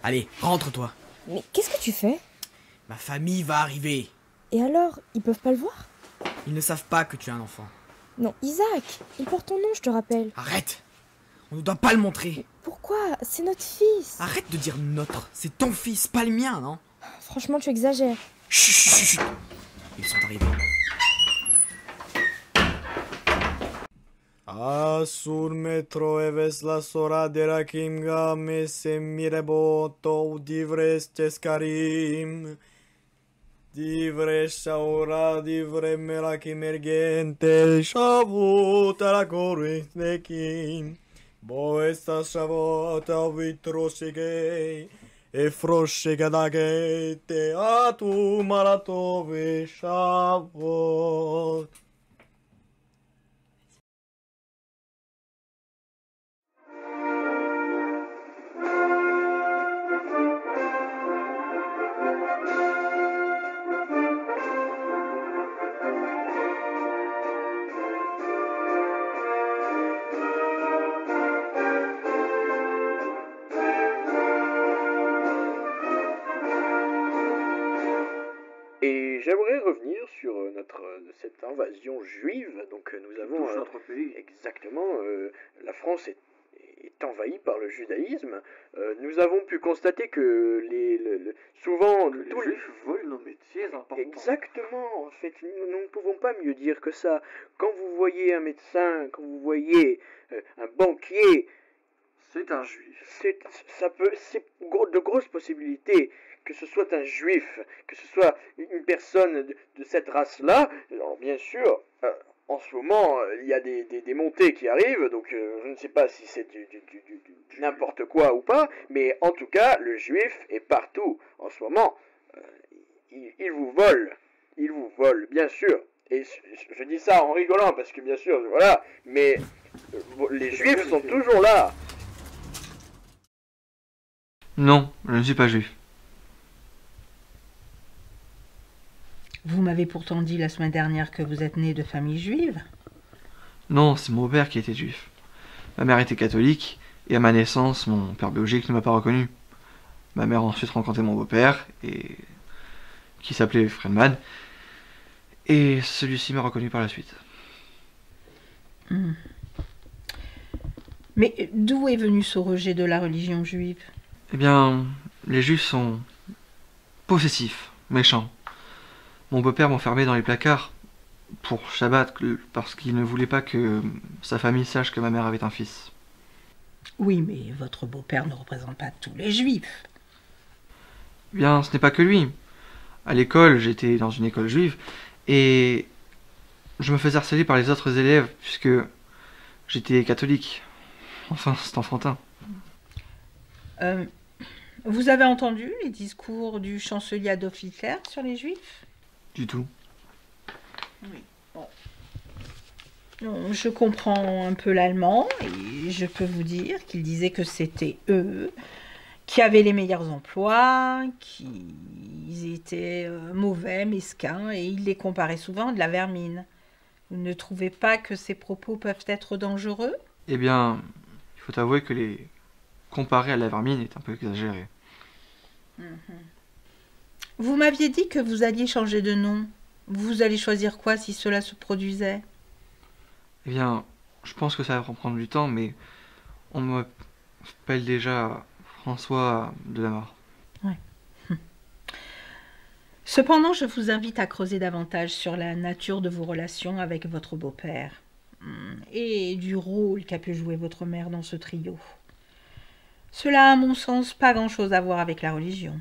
Allez, rentre-toi. Mais qu'est-ce que tu fais? Ma famille va arriver. Et alors, ils peuvent pas le voir? Ils ne savent pas que tu es un enfant. Non, Isaac, il porte ton nom, je te rappelle. Arrête! On ne doit pas le montrer. Pourquoi? C'est notre fils. Arrête de dire notre. C'est ton fils, pas le mien, non? Franchement, tu exagères. Chut, chut, chut. Ils sont arrivés. Sur metro eves la sora de la kimga me se mireboto divres cescarim. Divre shaura divre melakim ergente shavut la coris nekim. Boesta shavota vitroshige e froshigadage te atu maratove shavot. Et j'aimerais revenir sur cette invasion juive. Donc nous avons notre pays. exactement la France est envahie par le judaïsme. Nous avons pu constater que souvent Les tous juifs volent nos métiers importants. exactement. En fait, nous ne pouvons pas mieux dire que ça. Quand vous voyez un médecin, quand vous voyez un banquier, C'est un juif. c'est de grosses possibilités que ce soit un juif, que ce soit une personne de cette race-là. Alors bien sûr, en ce moment, il y a des montées qui arrivent, donc je ne sais pas si c'est du n'importe quoi ou pas, mais en tout cas, le juif est partout en ce moment. Il vous vole, bien sûr. Et je dis ça en rigolant parce que bien sûr, voilà, mais les juifs sont toujours là. Non, je ne suis pas juif. Vous m'avez pourtant dit la semaine dernière que vous êtes né de famille juive. Non, c'est mon beau-père qui était juif. Ma mère était catholique, et à ma naissance, mon père biologique ne m'a pas reconnu. Ma mère a ensuite rencontré mon beau-père, qui s'appelait Friedman, et celui-ci m'a reconnu par la suite. Mais d'où est venu ce rejet de la religion juive? Eh bien, les juifs sont possessifs, méchants. Mon beau-père m'enfermait dans les placards pour Shabbat parce qu'il ne voulait pas que sa famille sache que ma mère avait un fils. Oui, mais votre beau-père ne représente pas tous les juifs. Eh bien, ce n'est pas que lui. À l'école, j'étais dans une école juive et je me faisais harceler par les autres élèves puisque j'étais catholique. Enfin, c'est enfantin. Vous avez entendu les discours du chancelier Adolf Hitler sur les juifs? Du tout. Oui. Bon. Non, je comprends un peu l'allemand et je peux vous dire qu'il disait que c'était eux qui avaient les meilleurs emplois, qu'ils étaient mauvais, mesquins, et il les comparait souvent à de la vermine. Vous ne trouvez pas que ces propos peuvent être dangereux? Eh bien, il faut avouer que les comparer à la vermine est un peu exagéré. Vous m'aviez dit que vous alliez changer de nom. Vous allez choisir quoi si cela se produisait? Eh bien, je pense que ça va prendre du temps, mais on m'appelle déjà François Delamarre. Ouais. Cependant, je vous invite à creuser davantage sur la nature de vos relations avec votre beau-père et du rôle qu'a pu jouer votre mère dans ce trio. Cela a, à mon sens, pas grand-chose à voir avec la religion.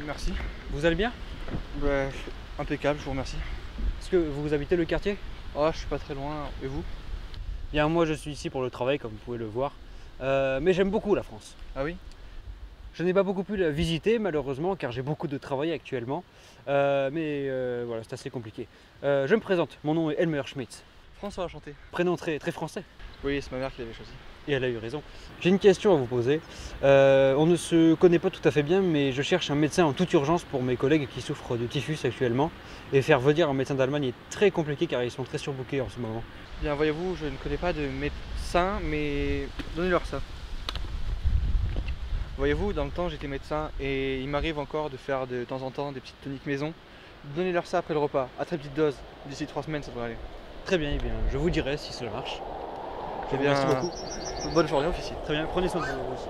Merci. Vous allez bien? Bah, impeccable, je vous remercie. Est-ce que vous habitez le quartier? Oh, je suis pas très loin. Et vous? Bien, moi je suis ici pour le travail, comme vous pouvez le voir. Mais j'aime beaucoup la France. Ah oui? Je n'ai pas beaucoup pu la visiter, malheureusement, car j'ai beaucoup de travail actuellement. Mais voilà, c'est assez compliqué. Je me présente, mon nom est Elmer Schmitz. François, enchanté. Prénom très, très français. Oui, c'est ma mère qui l'avait choisi. Et elle a eu raison. J'ai une question à vous poser. On ne se connaît pas tout à fait bien, mais je cherche un médecin en toute urgence pour mes collègues qui souffrent de typhus actuellement. Et faire venir un médecin d'Allemagne est très compliqué car ils sont très surbookés en ce moment. Bien, voyez-vous, je ne connais pas de médecin, mais donnez-leur ça. Voyez-vous, dans le temps, j'étais médecin et il m'arrive encore de faire de temps en temps des petites toniques maison. Donnez-leur ça après le repas, à très petite dose. D'ici 3 semaines, ça devrait aller. Très bien, eh bien, je vous dirai si cela marche. Eh bien, Merci beaucoup. Bonne journée, officier. Très bien, prenez soin de vous aussi.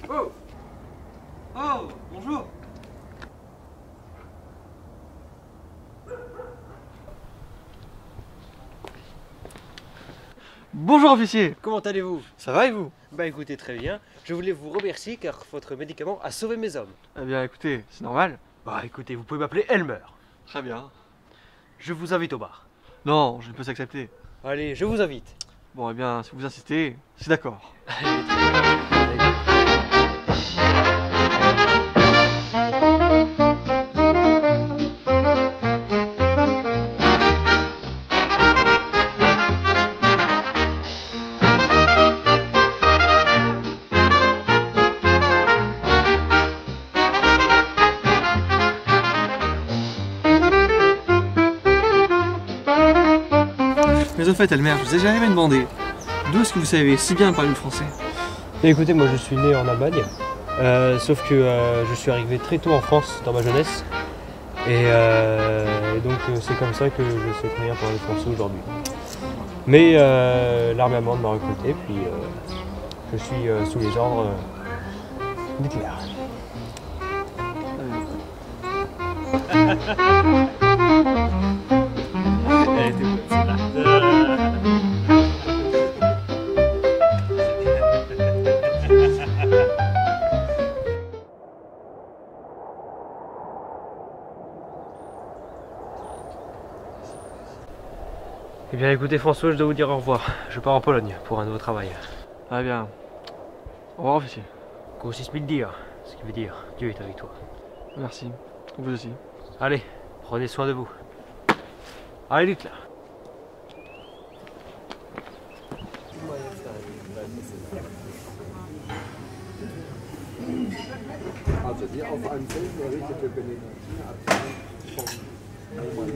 Oh! Oh! Bonjour! Bonjour, officier. Comment allez-vous? Ça va et vous? Bah écoutez, très bien. Je voulais vous remercier car votre médicament a sauvé mes hommes. Eh bien, écoutez, c'est normal. Bah écoutez, vous pouvez m'appeler Elmer. Très bien. Je vous invite au bar. Non, je ne peux s'accepter. Allez, je vous invite. Bon, eh bien, si vous insistez, c'est d'accord. Mais au fait, Elmer, je vous ai jamais demandé, d'où est-ce que vous savez si bien parler le français? Écoutez, moi je suis né en Allemagne, sauf que je suis arrivé très tôt en France dans ma jeunesse. Et donc c'est comme ça que je sais très bien parler français aujourd'hui. Mais l'armée allemande m'a recruté, puis je suis sous les ordres d'Hitler. Elle était bonne, celle-là. Eh bien écoutez François, je dois vous dire au revoir. Je pars en Pologne pour un nouveau travail. Ah bien. Au revoir, officier. Großes mit dir, ce qui veut dire Dieu est avec toi. Merci. Vous aussi. Allez, prenez soin de vous. Allez, Hitler. Also die auf einen selten errichtete Benediktinerabtei von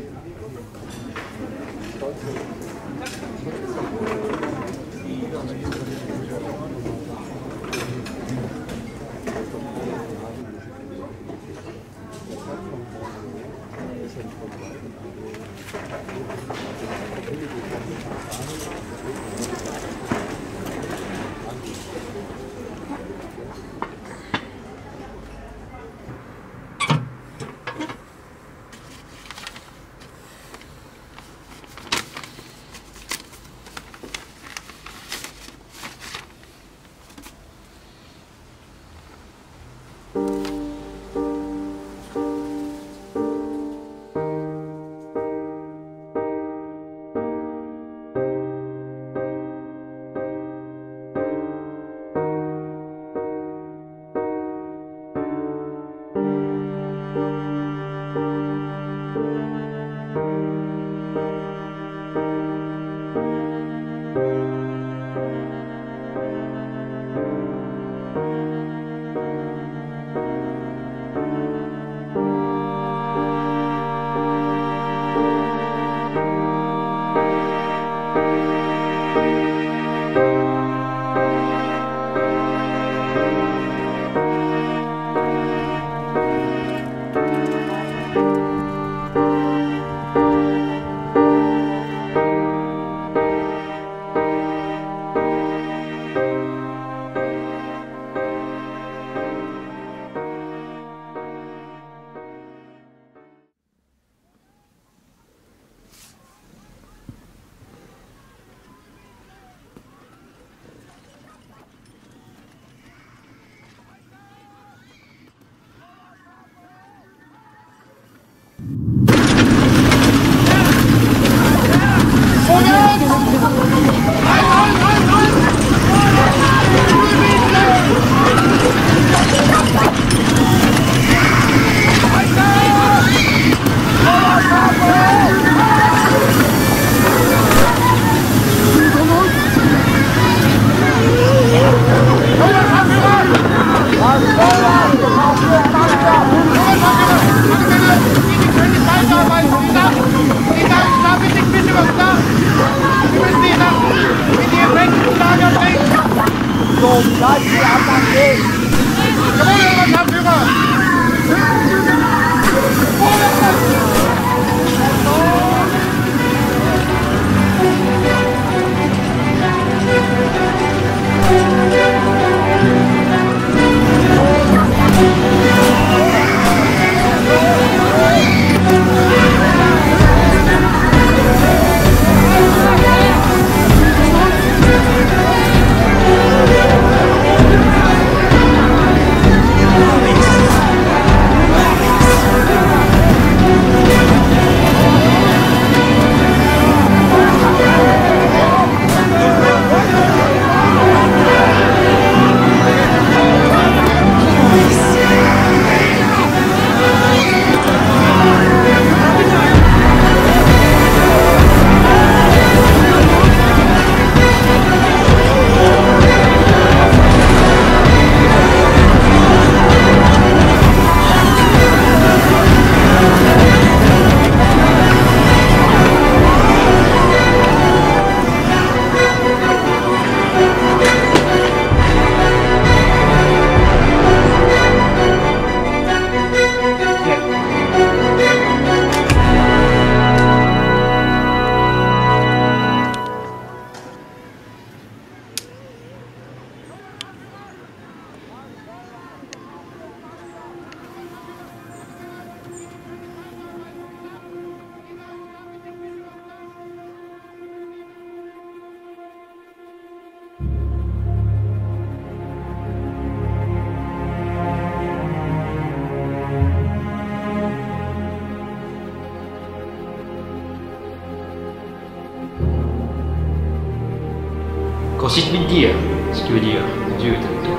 Consiste de dire ce qui veut dire Dieu est avec toi.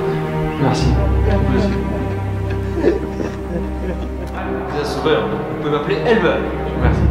Merci. Vous êtes sauveur, vous pouvez m'appeler Elmer. Merci.